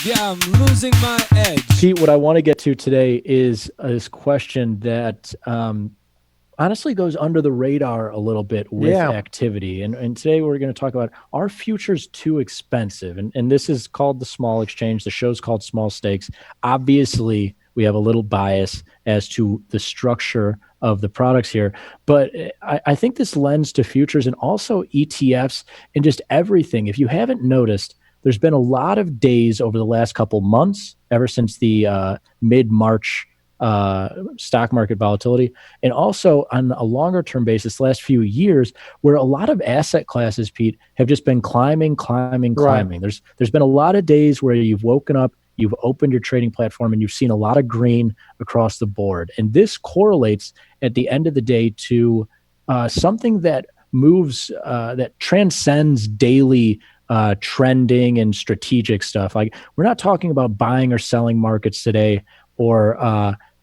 Yeah, I'm losing my edge. Pete, what I want to get to today is this question that honestly goes under the radar a little bit with Yeah. activity. And today we're going to talk about, are futures too expensive? And this is called the small exchange. The show's called Small Stakes. Obviously, we have a little bias as to the structure of the products here. But I think this lends to futures and also ETFs and just everything. If you haven't noticed, there's been a lot of days over the last couple months, ever since the mid-March stock market volatility, and also on a longer term basis, the last few years, where a lot of asset classes, Pete, have just been climbing. Right. There's been a lot of days where you've woken up, you've opened your trading platform, and you've seen a lot of green across the board. And this correlates at the end of the day to something that moves, that transcends daily trending and strategic stuff. Like, we're not talking about buying or selling markets today, or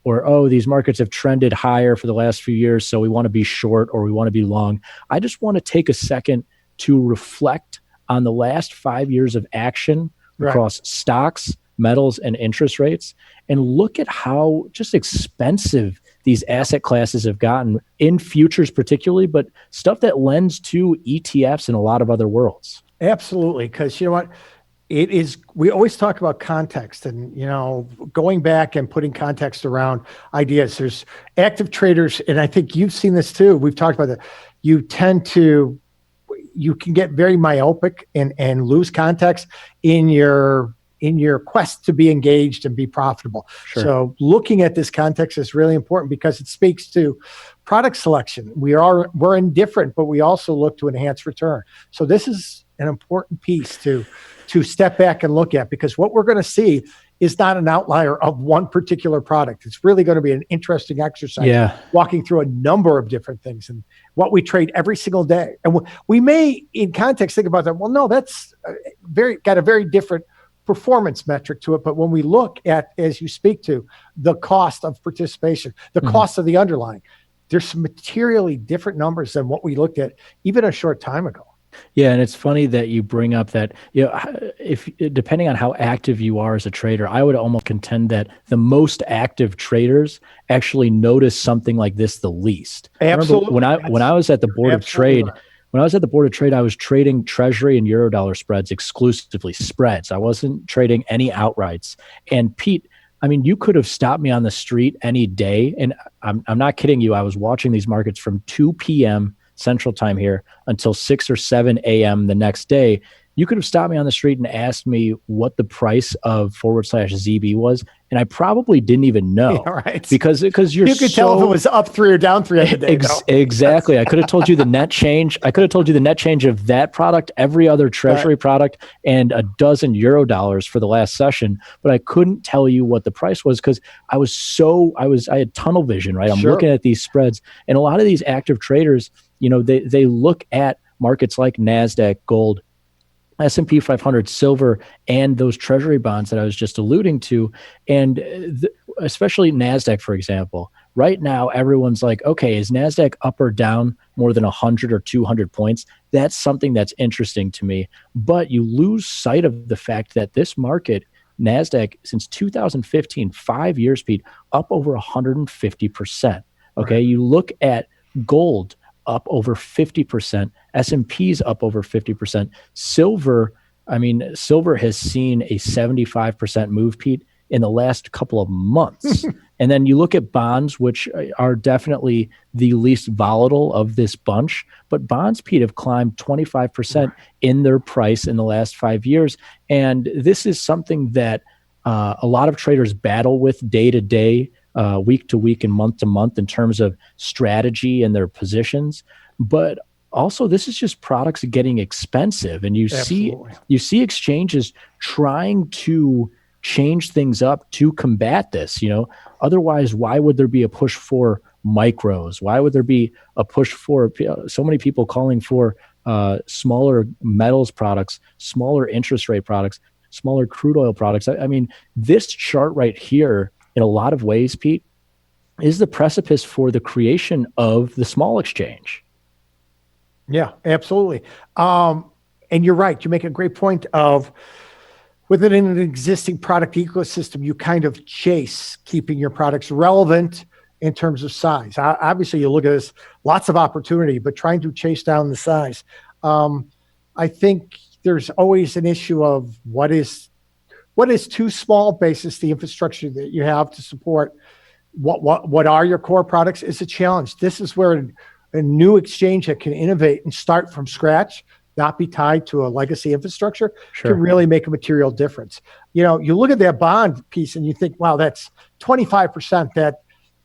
oh, these markets have trended higher for the last few years, so we want to be short or we want to be long. I just want to take a second to reflect on the last 5 years of action across stocks, metals, and interest rates, and look at how just expensive these asset classes have gotten in futures particularly, but stuff that lends to ETFs in a lot of other worlds. Absolutely. Because you know what? It is, we always talk about context and, going back and putting context around ideas. There's active traders, and I think you've seen this too. We've talked about that. You can get very myopic and lose context in your quest to be engaged and be profitable. Sure. So looking at this context is really important because it speaks to product selection. We're indifferent, but we also look to enhance return. So this is an important piece to step back and look at, because what we're going to see is not an outlier of one particular product. It's really going to be an interesting exercise, walking through a number of different things and what we trade every single day. And we may, in context, think about that. Well, no, that's got a very different performance metric to it. But when we look at, as you speak to, the cost of participation, the cost of the underlying, there's some materially different numbers than what we looked at even a short time ago. Yeah, and it's funny that you bring up that, if depending on how active you are as a trader, I would almost contend that the most active traders actually notice something like this the least. Absolutely. When I was at the board of trade, when I was at the board of trade, I was trading treasury and Eurodollar spreads exclusively, spreads. I wasn't trading any outrights. And Pete, I mean, you could have stopped me on the street any day, and I'm not kidding you. I was watching these markets from 2 p.m. Central Time here until 6 or 7 a.m. the next day. You could have stopped me on the street and asked me what the price of /ZB was, and I probably didn't even know. Yeah, right. Because you could tell if it was up 3 or down 3 on the day. Exactly. I could have told you the net change. I could have told you the net change of that product, every other treasury product, and a dozen Eurodollars for the last session, but I couldn't tell you what the price was because I had tunnel vision, right? I'm looking at these spreads, and a lot of these active traders, they look at markets like Nasdaq, gold, S&P 500, silver, and those treasury bonds that I was just alluding to. And especially Nasdaq, for example, right now, everyone's like, okay, is Nasdaq up or down more than 100 or 200 points? That's something that's interesting to me. But you lose sight of the fact that this market, Nasdaq, since 2015, 5 years, Pete, up over 150%. Okay, right. You look at gold, up over 50%, S&P's up over 50%. Silver has seen a 75% move, Pete, in the last couple of months. And then you look at bonds, which are definitely the least volatile of this bunch, but bonds, Pete, have climbed 25% in their price in the last 5 years. And this is something that a lot of traders battle with day to day, week to week, and month to month in terms of strategy and their positions. But also, this is just products getting expensive, and you see exchanges trying to change things up to combat this. Otherwise, why would there be a push for micros? Why would there be a push for so many people calling for smaller metals products, smaller interest rate products, smaller crude oil products? I mean, this chart right here, in a lot of ways, Pete, is the precipice for the creation of the small exchange. Yeah, absolutely. And you're right. You make a great point of within an existing product ecosystem, you kind of chase keeping your products relevant in terms of size. Obviously, you look at this, lots of opportunity, but trying to chase down the size. I think there's always an issue of what is too small basis the infrastructure that you have to support what are your core products is a challenge. This is where a new exchange that can innovate and start from scratch, not be tied to a legacy infrastructure, can really make a material difference. You look at that bond piece and you think, wow, that's 25% that,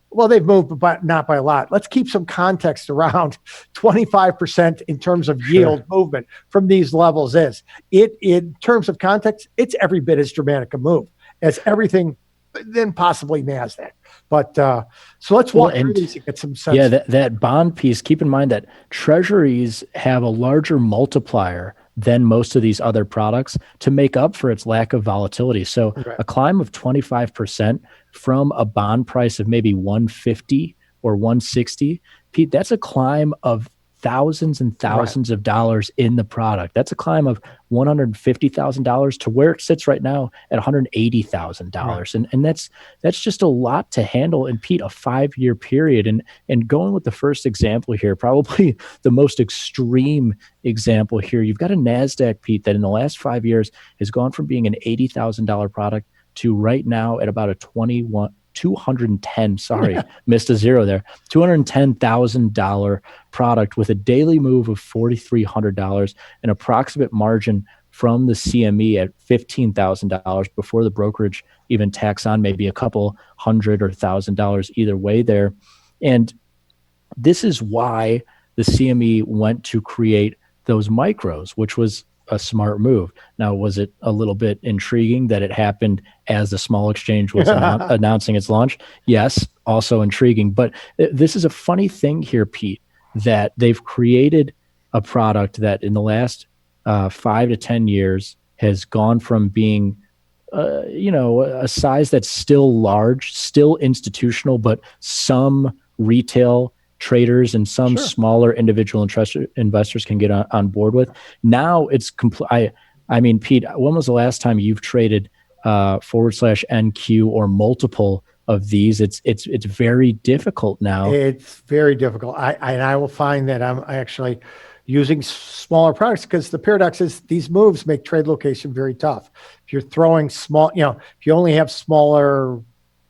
well, they've moved, but not by a lot. Let's keep some context around 25% in terms of yield movement from these levels is. In terms of context, it's every bit as dramatic a move as everything, then possibly Nasdaq. But so let's walk through these and get some sense. Yeah, that bond piece, keep in mind that treasuries have a larger multiplier than most of these other products to make up for its lack of volatility. So a climb of 25% from a bond price of maybe 150 or 160, Pete, that's a climb of thousands and thousands of dollars in the product. That's a climb of $150,000 to where it sits right now at $180,000. And that's just a lot to handle in, Pete, a 5-year period. And going with the first example here, probably the most extreme example here, you've got a Nasdaq, Pete, that in the last 5 years has gone from being an $80,000 product to right now at about a 210, missed a zero there, $210,000 product with a daily move of $4,300, an approximate margin from the CME at $15,000 before the brokerage even tacks on maybe a couple hundred or $1,000 either way there. And this is why the CME went to create those micros, which was a smart move. Now, was it a little bit intriguing that it happened as the small exchange was announcing its launch? Yes, also intriguing. But this is a funny thing here, Pete, that they've created a product that in the last 5 to 10 years has gone from being a size that's still large, still institutional, but some retail traders and some smaller individual investors can get on board with. Now it's complete. I mean, Pete, when was the last time you've traded /NQ or multiple of these? It's very difficult now. It's very difficult. I will find that I'm actually using smaller products because the paradox is these moves make trade location very tough. If you're throwing small, if you only have smaller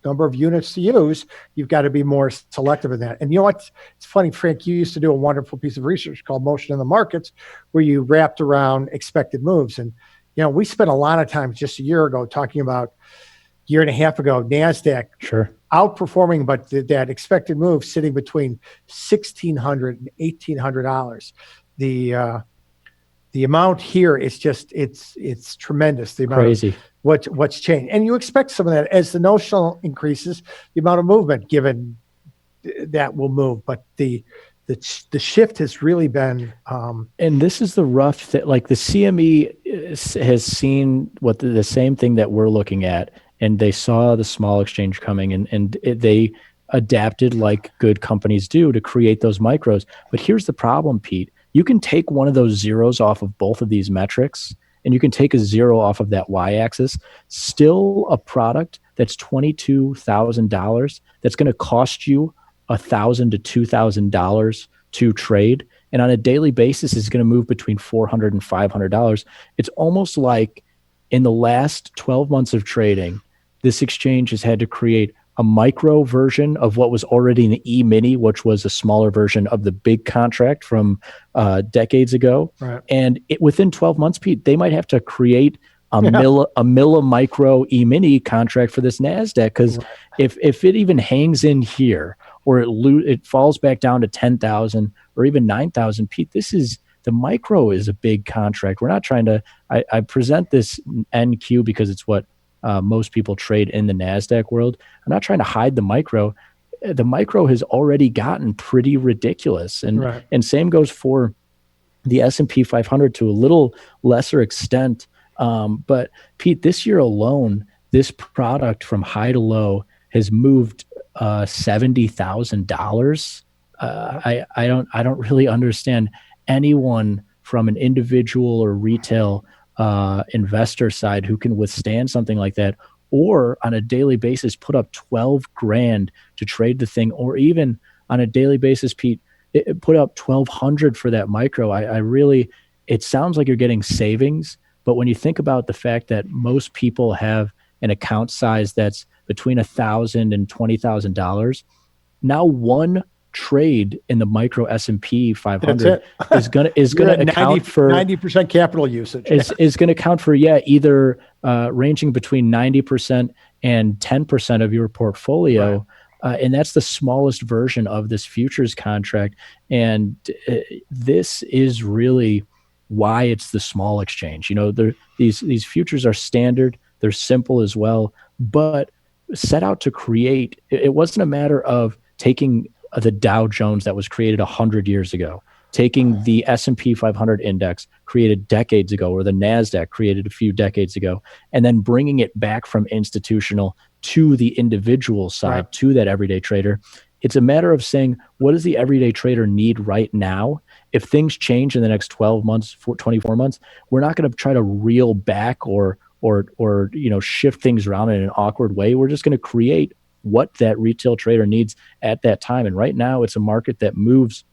number of units to use, you've got to be more selective in that. And you know what? It's funny, Frank, you used to do a wonderful piece of research called Motion in the Markets where you wrapped around expected moves. And, we spent a lot of time just a year ago talking about year and a half ago, NASDAQ outperforming, but that expected move sitting between $1,600 and $1,800. The amount here is just, it's tremendous. The amount crazy. What's changed. And you expect some of that as the notional increases, the amount of movement given that will move. But the shift has really been. And this is the rough that like the CME has seen what the same thing that we're looking at. And they saw the small exchange coming and they adapted like good companies do to create those micros. But here's the problem, Pete. You can take one of those zeros off of both of these metrics and you can take a zero off of that y-axis, still a product that's $22,000 that's going to cost you $1,000 to $2,000 to trade. And on a daily basis is going to move between $400 and $500. It's almost like in the last 12 months of trading, this exchange has had to create a micro version of what was already an E-mini, which was a smaller version of the big contract from decades ago. Right. And within 12 months, Pete, they might have to create a millimicro E-mini contract for this NASDAQ. Because if it even hangs in here or it falls back down to 10,000 or even 9,000, Pete, the micro is a big contract. We're not trying to, I present this NQ because it's what most people trade in the NASDAQ world. I'm not trying to hide the micro. The micro has already gotten pretty ridiculous. And same goes for the S&P 500 to a little lesser extent. But Pete, this year alone, this product from high to low has moved $70,000. I don't really understand anyone from an individual or retail investor side who can withstand something like that, or on a daily basis put up 12 grand to trade the thing, or even on a daily basis, Pete, put up 1,200 for that micro. I really, it sounds like you're getting savings, but when you think about the fact that most people have an account size that's between $1,000 and $20,000, now one trade in the micro S&P 500 is gonna account for 90% capital usage. Is going to account for either ranging between 90% and 10% of your portfolio. Right. And that's the smallest version of this futures contract. And this is really why it's the small exchange. These futures are standard, they're simple as well, but set out to create. It wasn't a matter of taking the Dow Jones that was created 100 years ago, taking the S&P 500 index created decades ago, or the Nasdaq created a few decades ago, and then bringing it back from institutional to the individual side, right, to that everyday trader. It's a matter of saying, what does the everyday trader need right now? If things change in the next 12 months, 24 months, we're not going to try to reel back or shift things around in an awkward way. We're just going to create what that retail trader needs at that time. And right now it's a market that moves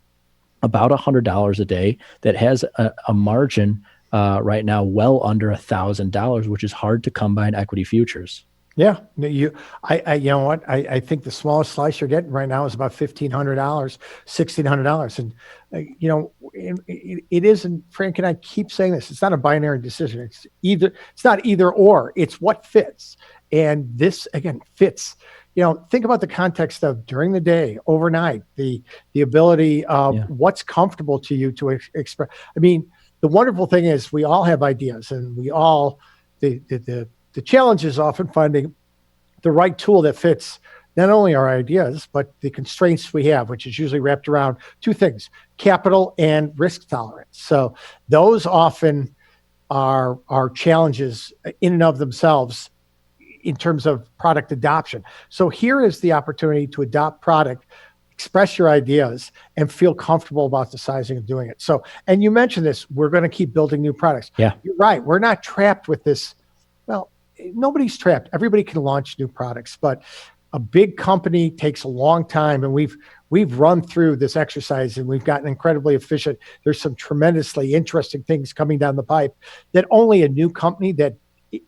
about $100 a day, that has a margin right now well under $1,000, which is hard to come by in equity futures. Yeah, you know what? I think the smallest slice you're getting right now is about $1,500, $1,600, and it isn't. Frank and I keep saying this. It's not a binary decision. It's not either or. It's what fits, and this again fits. Think about the context of during the day, overnight, the ability of what's comfortable to you to express. I mean, the wonderful thing is we all have ideas, and we all the challenge is often finding the right tool that fits not only our ideas, but the constraints we have, which is usually wrapped around two things: capital and risk tolerance. So those often are challenges in and of themselves in terms of product adoption. So here is the opportunity to adopt product, express your ideas, and feel comfortable about the sizing of doing it. So, and you mentioned this, we're going to keep building new products. Yeah, you're right. We're not trapped with this. Well, nobody's trapped. Everybody can launch new products, but a big company takes a long time, and we've run through this exercise and we've gotten incredibly efficient. There's some tremendously interesting things coming down the pipe that only a new company that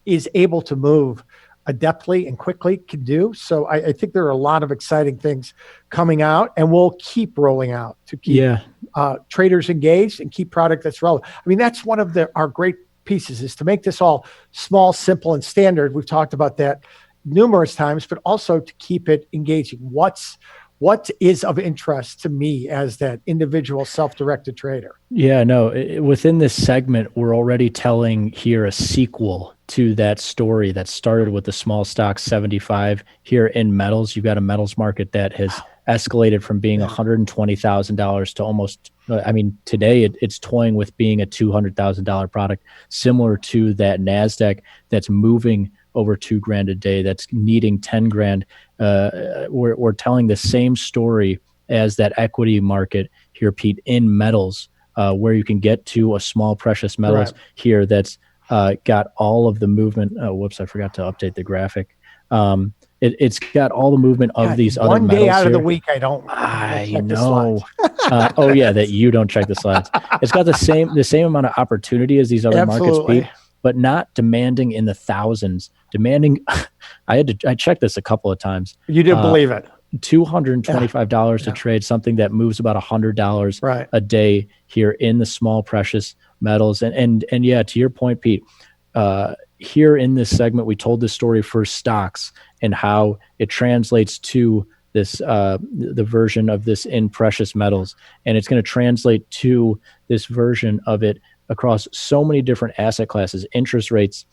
is able to move adeptly and quickly can do. So I think there are a lot of exciting things coming out, and we'll keep rolling out to keep traders engaged and keep product that's relevant. I mean, that's one of our great pieces, is to make this all small, simple, and standard. We've talked about that numerous times, but also to keep it engaging. What is of interest to me as that individual self-directed trader? Yeah, no, within this segment, we're already telling here a sequel to that story that started with the small stock 75 here in metals. You've got a metals market that has escalated from being $120,000 to almost, today it's toying with being a $200,000 product, similar to that NASDAQ that's moving over $2,000 a day, that's needing 10 grand. We're telling the same story as that equity market here, Pete, in metals, where you can get to a small precious metals here that's got all of the movement. Oh, whoops, I forgot to update the graphic. It's got all the movement of these other metals. One day out of here. the week, I know. That you don't check the slides. It's got the same amount of opportunity as these other markets, Pete, but not demanding in the thousands. Demanding, I checked this a couple of times. You didn't believe it. $225 to trade something that moves about $100 a day here in the small precious metals. And yeah, to your point, Pete, here in this segment, we told this story for stocks and how it translates to this, the version of this in precious metals. And it's going to translate to this version of it across so many different asset classes, interest rates,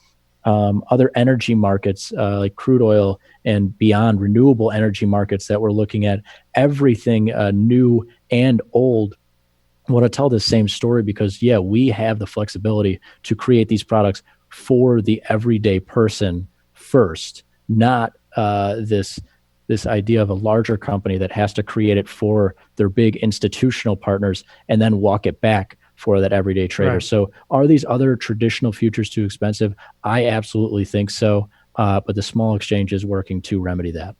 other energy markets like crude oil and beyond, renewable energy markets that we're looking at, everything new and old. I want to tell the same story because, we have the flexibility to create these products for the everyday person first, not this idea of a larger company that has to create it for their big institutional partners and then walk it back for that everyday trader. Right. So are these other traditional futures too expensive? I absolutely think so. But the small exchange is working to remedy that.